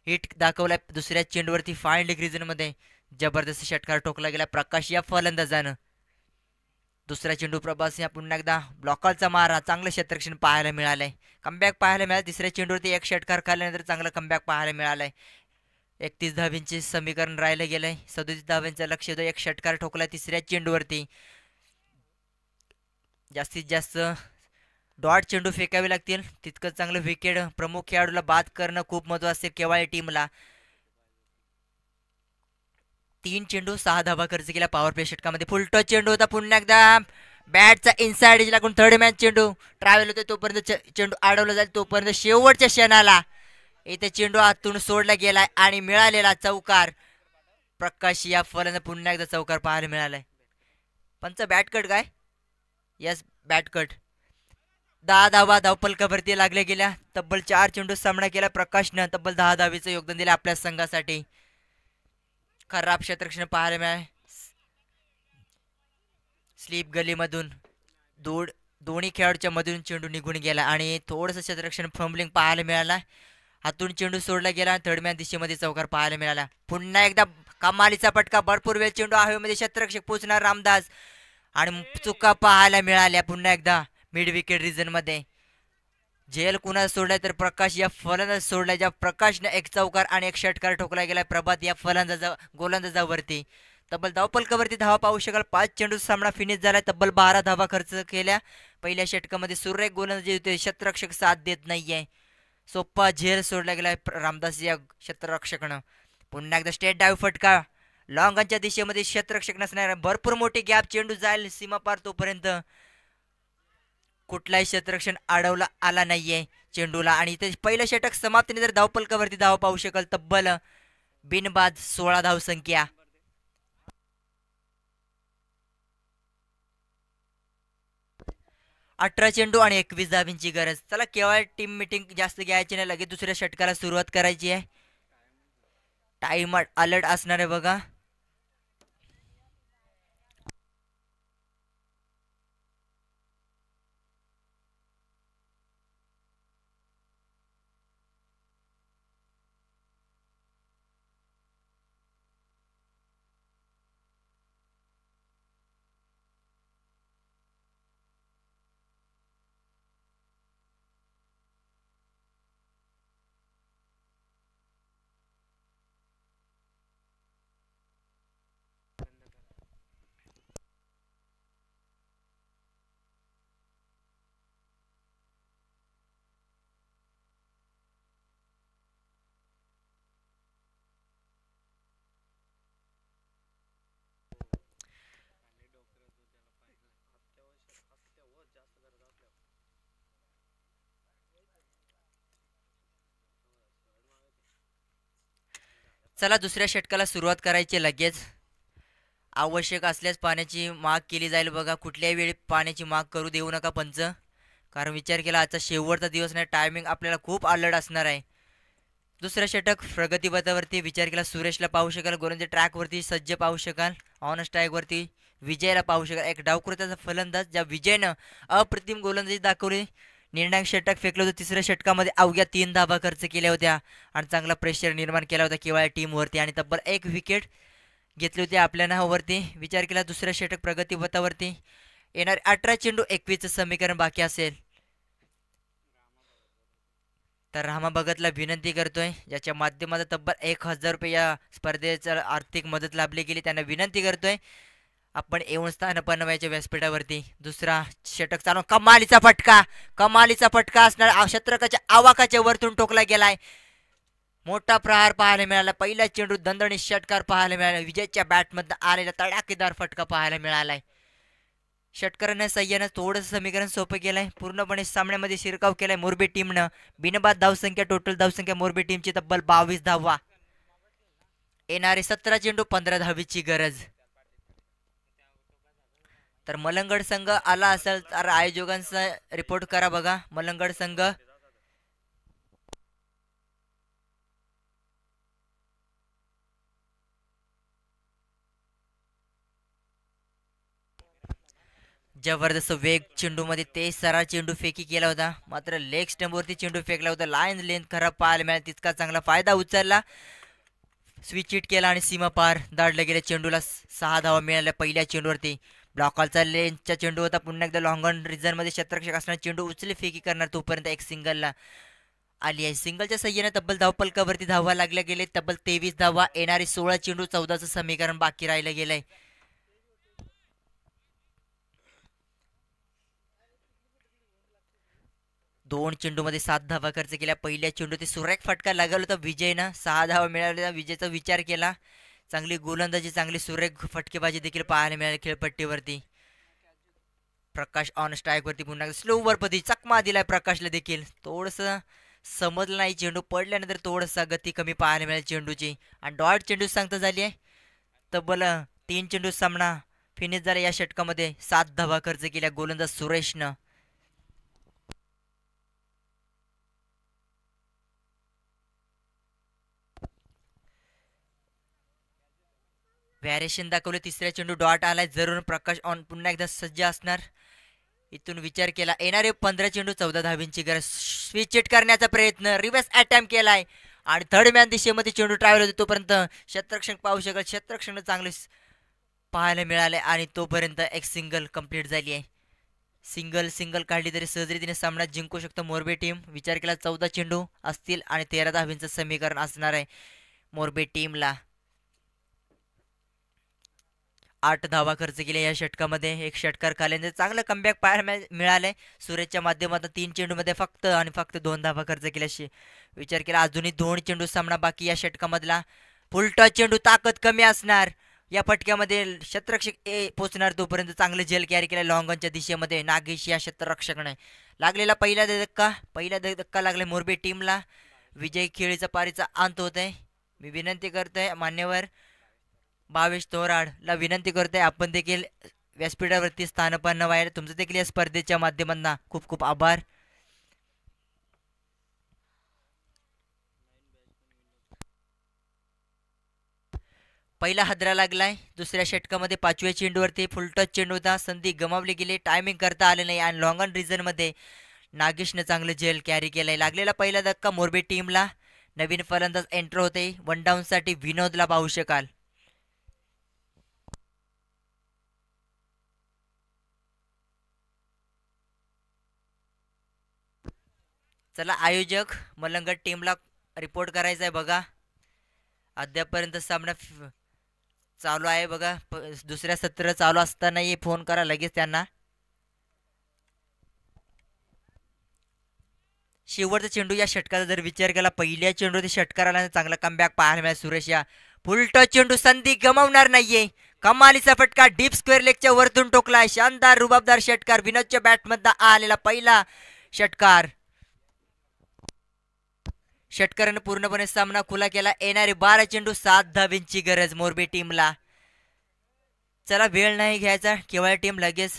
A: हिट दाखवलाय दुसऱ्या चेंडूवरती. फाईन लेग रिजन मध्ये जबरदस्त षटकार ठोकला गेला प्रकाश या फलंदाजानं. दुसरा चेंडू प्रभास या पुन्हा एकदा ब्लॉकरचा मारा. चांगलं क्षेत्ररक्षण पाहायला मिळालंय. कमबॅक पाहायला मिळालं. तिसऱ्या चेंडूवरती एक षटकार खाल्ल्यानंतर चांगलं कमबॅक पाहायला मिळालंय. 31 धाव्यांचे समीकरण राहिलं गेलंय. 37 धाव्यांचं लक्ष होतं. एक षटकार ठोकलाय तिसऱ्या चेंडूवरती. जास्तीत जास्त डॉट चेंडू फेकावे लागतील तितकं चांगलं विकेट. प्रमुख खेळाडूला बाद करणं खूप महत्त्वाचं असेल केवळ टीमला. 3 चेंडू 6 धावा खर्च केला पॉवर प्ले षटकामध्ये. फुलटॉस चेंडू होता. पुन्हा एकदा बॅटचा इनसाइड एज लागून थर्ड मॅच चेंडू ट्रॅव्हल होतो. तोपर्यंत चेंडू अडवला जाईल. तोपर्यंत शेवटच्या क्षणाला इथे चेंडू आतून सोडला गेलाय आणि मिळालेला चौकार. प्रकाश या फलंदाज पुन्हा एकदा चौकार पाहायला मिळालाय. पंच बॅट कट काय. Yes bat cut. 10 धावा धावपलकावरती लागल्या गेल्या. तब्बल 4 चेंडू सामना केला प्रकाशनं. तब्बल 10 धावेचं योगदान दिलं आपल्या संघासाठी. खराब क्षेत्ररक्षण पाहायला मिळाले. स्लीप गलीमधून दोन्ही खेळाडूच्या मधून चेंडू निघून गेला आणि थोडंसं क्षेत्ररक्षण फंबलिंग पाहायला मिळाला. हातून चेंडू सोडला गेला. थर्ड मॅन दिशेमध्ये चौकार पाहायला मिळाला. पुन्हा एकदा कमालीचा पटका. भरपूर वेळ चेंडू हवेमध्ये क्षेत्ररक्षक पोचणार रामदास आणि चुका पाहायला मिळाल्या. पुन्हा एकदा मिड विकेट रिजन मध्ये जेल कुणा सोडलाय तर प्रकाश या फलंदाज सोडलाय. ज्या प्रकाशने एक चौकार आणि एक षटकार ठोकला गेलाय प्रभात या गोलंदाजावरती. तब्बल धावपलकावरती धावा पाहू शकाल. 5 चेंडू सामना फिनिश झालाय. तब्बल 12 धावा खर्च केल्या पहिल्या षटकामध्ये. सुरेख गोलंदाजी होते. क्षेत्ररक्षक साथ देत नाहीये. सोप्पा झेल सोडला गेलाय रामदास या क्षेत्ररक्षकनं. पुन्हा एकदा स्टेट डाव फटका. लॉंगच्या दिशेमध्ये क्षेत्ररक्षक नसणार. भरपूर मोठी गॅप. चेंडू जाईल सीमा पार तोपर्यंत कुठलाही क्षेत्ररक्षण अडवला आला नाहीये चेंडूला. आणि इथे पहिलं षटक समाप्तीने जर धावपलकावरती धावा पाहू शकाल. तब्बल बिनबाद 16 धावसंख्या. अठरा चेंडू आणि 21 धावांची गरज. चला केवळ टीम मिटिंग जास्त घ्यायची नाही. लगेच दुसऱ्या षटकाला सुरुवात करायची आहे. टाइम अलर्ट असणार आहे बघा. चला दुसऱ्या षटकाला सुरुवात करायची लगेच. आवश्यक असल्यास पाण्याची माग केली जाईल बघा. कुठल्याही वेळी पाण्याची माग करू देऊ नका पंच, कारण विचार केला आजचा शेवटचा दिवस नाही, टायमिंग आपल्याला खूप अल्लड असणार आहे. दुसरं षटक प्रगतीपथावरती विचार केला सुरेशला पाहू शकाल, गोलंदाजी ट्रॅकवरती सज्ज पाहू शकाल, ऑन स्ट्राईकवरती विजयला पाहू शकाल. एक डावकृत्याचा फलंदाज ज्या विजयनं अप्रतिम गोलंदाजी दाखवली. निर्णायक षटक फेकलं होतं तिसऱ्या षटकामध्ये, अवघ्या 3 धावा खर्च केल्या होत्या आणि चांगला प्रेशर निर्माण केला होता केवळ टीमवरती आणि तब्बल 1 विकेट घेतली होती आपल्या नावावरती. विचार केला दुसऱ्या षटक प्रगतीपथावरती येणार 18 चेंडू 21चं समीकरण बाकी असेल. तर रामा भगतला विनंती करतोय, ज्याच्या माध्यमातून तब्बल 1000 रुपये या स्पर्धेचा आर्थिक मदत लाभली गेली, त्यांना विनंती करतोय आपण येऊन स्थान बनवायच्या व्यासपीठावरती. दुसरा षटक चालू, कमालीचा फटका असणार, शतरकाच्या आवाकाच्या वरतून टोकला गेलाय. मोठा प्रहार पाहायला मिळाला. पहिला चेंडू दणदणीत षटकार पाहायला मिळाला. विजयच्या बॅटमधून आलेला तडाखेदार फटका पाहायला मिळालाय. षटकाराने सह्यानं थोडंसं समीकरण सोपं केलंय, पूर्णपणे सामन्यामध्ये शिरकाव केलाय मोरबी टीमनं. बिनबाद धावसंख्या, टोटल धावसंख्या मोरबी टीमची तब्बल 22 धावा. येणारे 17 चेंडू 15 धावीची गरज. तर मलंगड संघ आला असेल तर आयोजकांचा रिपोर्ट करा बघा. मलंगड संघ जबरदस्त वेग चेंडूमध्ये, ते सरळ चेंडू फेकी केला होता, मात्र लेग स्टंपवरती चेंडू फेकला होता. लाईन लेंथ खराब पाहायला मिळाला, तितका चांगला फायदा उचलला, स्विच हिट केला आणि सीमा पार दाडलं गेल्या चेंडूला 6 धावा मिळाल्या पहिल्या चेंडूवरती. ब्लॉकॉलचा लेंथचा चेंडू होता, पुन्हा एकदा लॉंग ऑन रिझनमध्ये क्षेत्ररक्षक असणारा चेंडू उचली फेकी करणार, तोपर्यंत एक सिंगलला आली आहे. सिंगलच्या सह्याने तब्बल धावपलकावरती धावा लागल्या गेले, तब्बल 23 धावा. येणारे 16 चेंडू 14चं समीकरण बाकी राहिलं गेलंय. दोन चेंडूमध्ये 7 धावा खर्च केल्या. पहिल्या चेंडू ते सुरेख फटका लागला होता विजयनं, 6 धावा मिळाल्या. विजयचा विचार केला, चांगली गोलंदाजी, चांगली सुरेख फटकेबाजी देखील पाहायला मिळाली खेळपट्टीवरती. प्रकाश ऑन स्ट्राईक वरती पुन्हा स्लोवर पदी चकमा दिलाय प्रकाशला देखील. थोडस समजलं नाही, चेंडू पडल्यानंतर थोडसा गती कमी पाहायला मिळाली चेंडूची आणि डॉट चेंडू सांगता झाली आहे. तब्बल 3 चेंडू सामना फिनिश झाला या षटकामध्ये. 7 धावा खर्च केल्या गोलंदाज सुरेशनं. व्हॅरिएशन दाखवले, तिसऱ्या चेंडू डॉट आलाय, जरूर प्रकाश ऑन पुन्हा एकदा सज्ज असणार. इथून विचार केला, येणारे 15 चेंडू 14 धावींची गरज. स्विच हिट करण्याचा प्रयत्न, रिव्हर्स अटॅम्प्ट केलाय आणि थर्ड मॅन दिशेमध्ये चेंडू ट्रॅव्हल होते, तोपर्यंत क्षेत्ररक्षक पाहू शकत, क्षेत्ररक्षण चांगले पाहायला मिळाले आणि तोपर्यंत एक सिंगल कंप्लीट झाली आहे. सिंगल काढली तरी सहजरीतीने सामना जिंकू शकतो मोरबी टीम. विचार केला 14 चेंडू असतील आणि 13 धावींचं समीकरण असणार आहे मोरबी टीमला. 8 धावा खर्च केल्या या षटकामध्ये. एक षटकार खाल्यानंतर चांगलं कमबॅक पाहायला मिळालंय सुरेशच्या माध्यमातून. 3 चेंडूमध्ये फक्त आणि फक्त 2 धावा खर्च केल्याशी विचार केला अजूनही 2 चेंडू सामना बाकी या षटकामधला. फुलटॉस चेंडू, ताकद कमी असणार या फटक्यामध्ये, क्षेत्ररक्षक पोचणार तोपर्यंत चांगलं जेल कॅरी केलं लॉंगनच्या दिशेमध्ये. नागेश या क्षेत्ररक्षकने लागलेला पहिला धक्का लागला मोरबी टीमला. विजय खेळीचा पारीचा अंत होत आहे. मी विनंती करतोय मान्यवर भावेश तोराडला विनंती करतोय आपण देखील व्यासपीठावरती स्थानपन्न व्हायला. तुमचं देखील या स्पर्धेच्या माध्यमांना खूप खूप आभार. पहिला हादरा लागलाय दुसऱ्या षटकामध्ये. 5व्या चेंडूवरती फुलटॉस चेंडू होता, संधी गमावली गेली, टायमिंग करता आले नाही आणि लॉंग ऑन रिझन मध्ये नागेशने चांगलं जेल कॅरी केलंय. लागलेला पहिला धक्का मोरबी टीमला. नवीन फलंदाज एंटर होते 1 डाऊन साठी, विनोदला पाहू शकाल. चला आयोजक मलंगड टीमला रिपोर्ट करायचा आहे बघा. अद्यापर्यंत सामना चालू आहे बघा. दुसऱ्या सत्र चालू असतानाही फोन करा लगेच त्यांना. शेवटचा चेंडू या षटकाचा जर विचार केला, पहिल्या चेंडू ते षटकाराला चांगला कमबॅक पाहायला मिळाला सुरेश. या फुलटॉस चेंडू संधी गमावणार नाहीये. कमालीचा फटका डीप स्क्वेअर लेगच्या वरतून टोकलाय. शानदार रुबाबदार षटकार, विनोदच्या बॅटमधला आलेला पहिला षटकार. षटकाराने पूर्णपणे सामना खुला केला. येणारे 12 चेंडू 7 धावींची गरज मोरबी टीमला. चला वेळ नाही घ्यायचा, केवळ टीम लगेच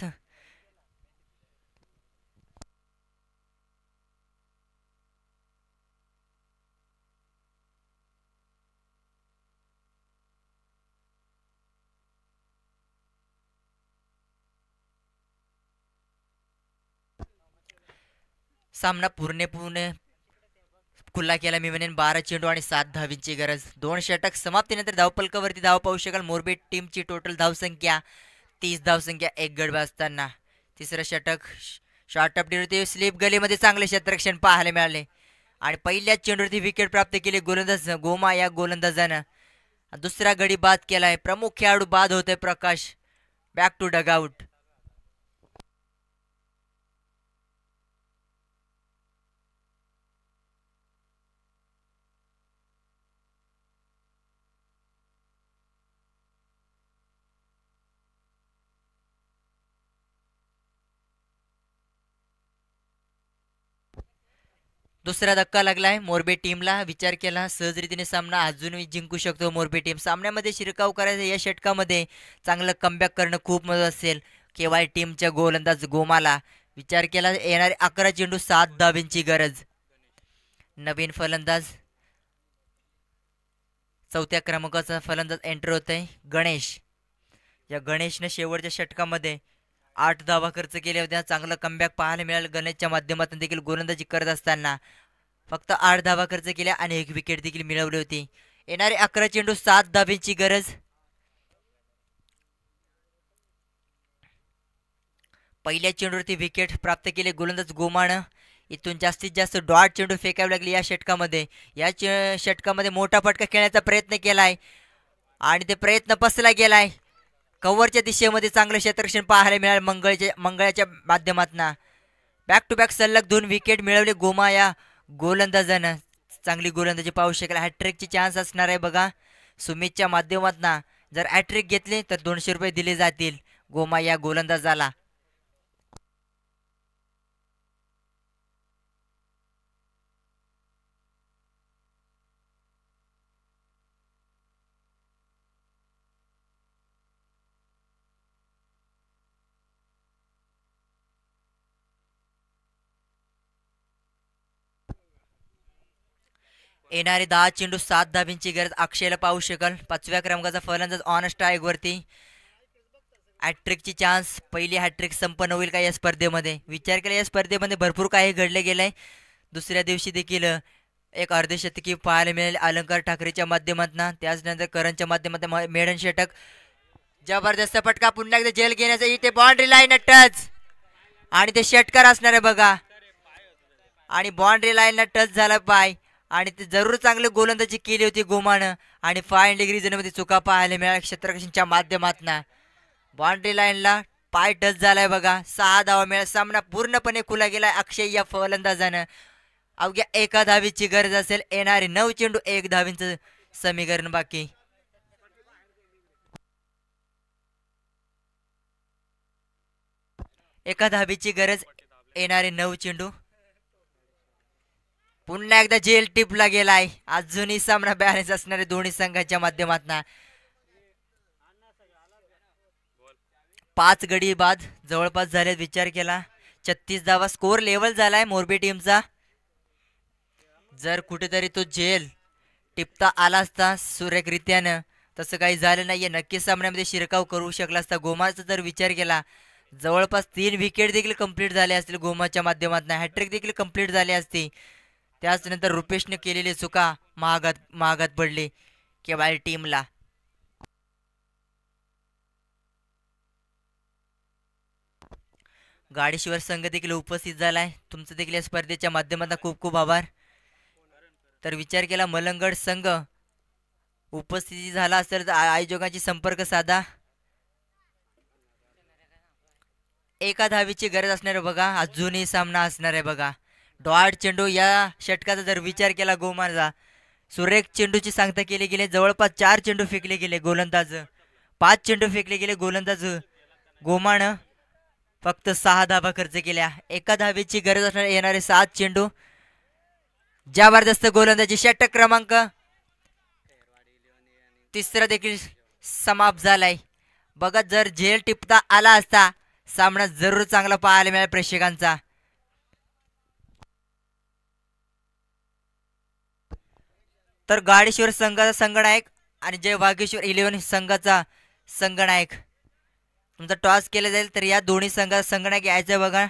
A: सामना पूर्ण खुला केला. मी म्हणेन 12 चेंडू आणि 7 धावींची गरज. 2 षटक समाप्तीनंतर धावपलकावरती धाव पाहू शकाल. मोरबी टीमची टोटल धावसंख्या 30 धावसंख्या, 1 गड असताना तिसरं षटक शॉर्ट ऑफ वरती स्लिप गलीमध्ये चांगले क्षेत्ररक्षण पाहायला मिळाले आणि पहिल्याच चेंडूवरती विकेट प्राप्त केली गोलंदाज गोमा या गोलंदाजानं. दुसरा गडी बाद केलाय. प्रमुख खेळाडू बाद होतोय प्रकाश. Back to dugout. दुसरा धक्का लागलाय मोरबी टीमला. विचार केला सहजरीतीने सामना अजूनही जिंकू शकतो मोरबी टीम. सामन्यामध्ये शिरकाव करायचा, या षटकामध्ये चांगलं कमबॅक करणं खूप महत्त्वाचं असेल केवाय टीमच्या गोलंदाज गोमाला. विचार केला येणारे 11 चेंडू 7 धावींची गरज. नवीन फलंदाज चौथ्या क्रमांकाचा फलंदाज एंटर होत आहे गणेश. या गणेशने शेवटच्या षटकामध्ये 8 धावा खर्च केल्या होत्या. चांगलं कमबॅक पाहायला मिळालं गणेशच्या माध्यमातून देखील गोलंदाजी करत असताना. फक्त 8 धावा खर्च केल्या आणि 1 विकेट देखील मिळवली होती. येणारे 11 चेंडू 7 धावींची गरज. पहिल्या चेंडूवरती विकेट प्राप्त केले गोलंदाज गोमानं. इथून जास्तीत जास्त डॉट चेंडू फेकावे लागले या षटकामध्ये. या षटकामध्ये मोठा फटका खेळण्याचा प्रयत्न केलाय आणि ते प्रयत्न फसला गेलाय. कव्हरच्या दिशेमध्ये चांगलं क्षेत्ररक्षण पाहायला मिळालं मंगळाच्या माध्यमातून. बॅक टू बॅक सलग 2 विकेट मिळवले गोमा या गोलंदाजानं. चांगली गोलंदाजी पाहू शकेल. हॅट्रिकची चान्स असणार आहे बघा सुमितच्या माध्यमातून. जर हॅट्रिक घेतली तर 200 रुपये दिले जातील गोमा या गोलंदाजाला. येणारे 10 चेंडू 7 धावींची गरज. अक्षयला पाहू शकाल 5व्या क्रमांकाचा फलंदाज ऑन स्ट्राईक वरती. हॅट्रिकची चान्स. पहिली हॅट्रिक संपन्न होईल का या स्पर्धेमध्ये. विचार केला या स्पर्धेमध्ये भरपूर काही घडले गेलंय. दुसऱ्या दिवशी देखील एक अर्धशतकी पाहायला मिळेल अलंकार ठाकरेच्या माध्यमातून. त्याचनंतर करणच्या माध्यमातून मेडन षटक. जबरदस्त फटका. पुन्हा एकदा जेल घेण्याचा. इथे बाउंड्री लाईन टच आणि ते षटकार असणार आहे बघा आणि बाउंड्री लाईनला टच झाला पाय आणि ते जरूर चांगले गोलंदाजी केली होती गोमानं आणि 5 डिग्री झोनमध्ये चुका पाहायला मिळाल्या क्षेत्ररक्षणच्या माध्यमातून. बाउंड्री लाईनला पाय टच झालाय बघा. 6 धावा मिळाल्या. सामना पूर्णपणे खुला गेलाय अक्षय या फलंदाजानं. अवघ्या 1 धावीची गरज असेल. येणारे 9 चेंडू 1 धावींचं समीकरण बाकी. एका धावीची गरज. येणारे 9 चेंडू. पुन्हा एकदा जेल टिपला गेलाय. अजूनही सामना बॅलन्स असणारे दोन्ही संघाच्या माध्यमातून. 5 गडी बाद जवळपास झाले. विचार केला 36 धावा स्कोर लेवल झालाय मोरबी टीमचा. जर कुठेतरी तो जेल टिपता आला असता सुरेखरित्यानं, तसं काही झालं नाहीये. नक्कीच सामन्यामध्ये शिरकाव करू शकला असता. गोमाचा जर विचार केला जवळपास 3 विकेट देखील कंप्लीट झाले असतील गोमाच्या माध्यमातून. हॅट्रिक देखील कंप्लीट झाली असती. त्याचनंतर रुपेशने केलेली चुका महागात पडली केवळ टीमला. गाडीशिवर संघ देखील उपस्थित झालाय. तुमचं देखील या स्पर्धेच्या माध्यमातून खूप खूप आभार. तर विचार केला मलंगड संघ उपस्थिती झाला असेल तर आयोजकांची संपर्क साधा. 1 धावीची गरज असणार आहे बघा. अजूनही सामना असणार आहे बघा. डॉट चेंडू. या षटकाचा जर विचार केला गोमाचा सुरेख चेंडूची सांगता केली गेली. जवळपास 4 चेंडू फेकले गेले गोलंदाज. 5 चेंडू फेकले गेले गोलंदाज गोमानं. फक्त 6 धावा खर्च केल्या. 1 धावीची गरज असणार. येणारे 7 चेंडू. जबरदस्त गोलंदाजी. षटक क्रमांक तिसरा देखील समाप्त झालाय. बघा जर झेल टिपता आला असता सामना जरूर चांगला पाहायला मिळाला प्रेक्षकांचा. तर गाडेश्वर संघाचा संघनायक आणि जय वागेश्वर 11 संघाचा संघनायक तुमचा टॉस केला जाईल. तर या दोन्ही संघाचा संघनायक यायचं बघा.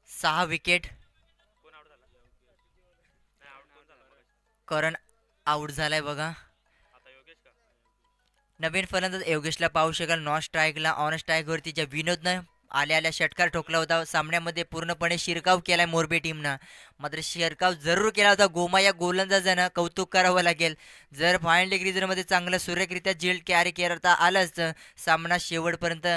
A: सहा विकेट. करण आउट झालाय बघा. नवीन फलंदाज योगेशला पाहू शकाल. नॉन स्ट्राईकला ऑन स्ट्राईकवरती ज्या विनोदनं आल्या षटकार ठोकला होता. सामन्यामध्ये पूर्णपणे शिरकाव केलाय मोरबी टीमनं. मात्र शिरकाव जरूर केला होता. गोमा या गोलंदाजानं कौतुक करावं लागेल. जर फायनल डिग्रीजमध्ये चांगलं सुरेखरित्या झेल कॅरी करता आलं असतं सामना शेवटपर्यंत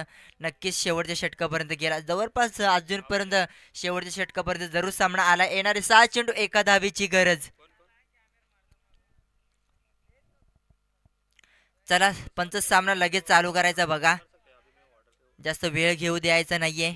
A: नक्कीच शेवटच्या षटकापर्यंत गेला. जवळपास अजूनपर्यंत शेवटच्या षटकापर्यंत जरूर सामना आला. येणारे 6 चेंडू एका धावेची गरज. चला पंच सामना लगेच चालू करायचा बघा. जास्त वेळ घेऊ द्यायचा नाहीये.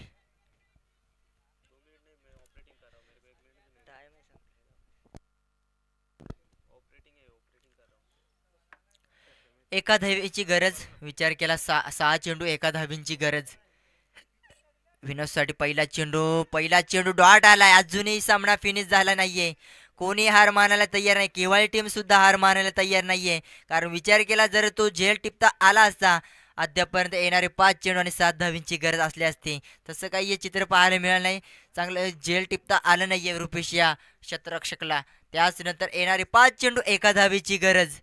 A: एका धावेची गरज. विचार केला 6 चेंडू एका धावेची गरज. विनोदसाठी पहिला चेंडू डॉट आलाय. अजूनही सामना फिनिश झाला नाहीये. कोणी हार मानायला तयार नाही. केवळ टीम सुद्धा हार मानायला तयार नाहीये. कारण विचार केला जर तो झेल टिपता आला असता अद्यापर्यंत येणारे 5 चेंडू आणि 7 धावींची गरज असली असती. तसं काही हे चित्र पाहायला मिळालं नाही. चांगलं झेल टिपता आलं नाहीये रुपेश या शतरक्षकला. त्याच नंतर येणारे 5 चेंडू एका धावीची गरज.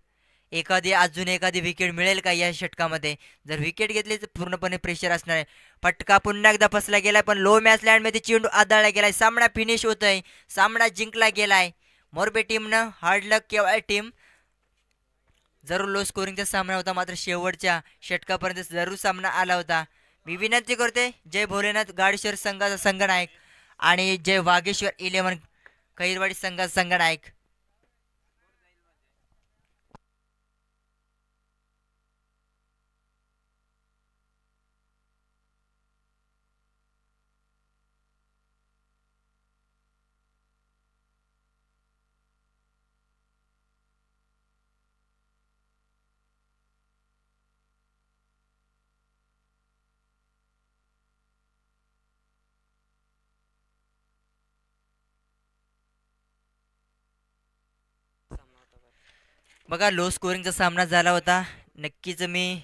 A: अजून एखादी विकेट मिळेल का या षटकामध्ये. जर विकेट घेतली तर पूर्णपणे प्रेशर असणार आहे. फटका पुन्हा एकदा फसला गेलाय पण लो मॅच लँडमध्ये चेंडू आदळला गेलाय. सामना फिनिश होतोय. सामना जिंकला गेलाय. मोरबी टीमनं हार्ड लक केवळ टीम. जरूर लो स्कोरिंगचा सामना होता मात्र शेवटच्या षटकापर्यंत जरूर सामना आला होता. मी विनंती करते जय भोलेनाथ गाडेश्वर संघाचा संघनायक आणि जय वागेश्वर 11 खैरवाडी संघाचा संघनायक. बघा लो स्कोरिंगचा सामना झाला होता. नक्कीच मी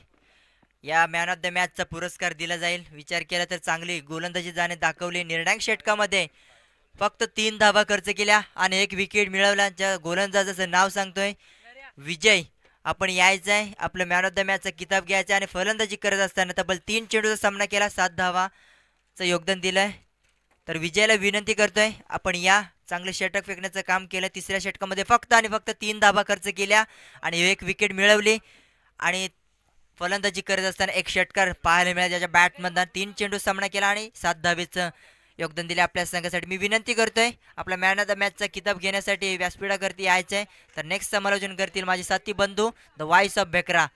A: या मॅन ऑफ द मॅचचा पुरस्कार दिला जाईल. विचार केला तर चांगली गोलंदाजी जाणे दाखवली. निर्णायक षटकामध्ये फक्त 3 धावा खर्च केल्या आणि 1 विकेट मिळवला. ज्या गोलंदाजाचं नाव सांगतोय विजय. आपण यायचं आहे आपलं मॅन ऑफ द मॅचचा किताब घ्यायचा आणि फलंदाजी करत असताना तब्बल 3 चेंडूचा सामना केला. 7 धावाचं योगदान दिलंय. तर विजयला विनंती करतोय आपण या. चांगलं षटक फेकण्याचं काम केलं. तिसऱ्या षटकामध्ये फक्त 3 धावा खर्च केल्या आणि 1 विकेट मिळवली. आणि फलंदाजी करत असताना 1 षटकार पाहायला मिळाला. ज्याच्या बॅटमधून 3 चेंडू सामना केला आणि 7 धावेचं योगदान दिले आपल्या संघासाठी. मी विनंती करतोय आपला मॅन ऑफ द मॅचचा किताब घेण्यासाठी व्यासपीठावरती यायचं आहे. तर नेक्स्ट समालोचन करतील माझे साथी बंधू द वॉइस ऑफ बेकरा.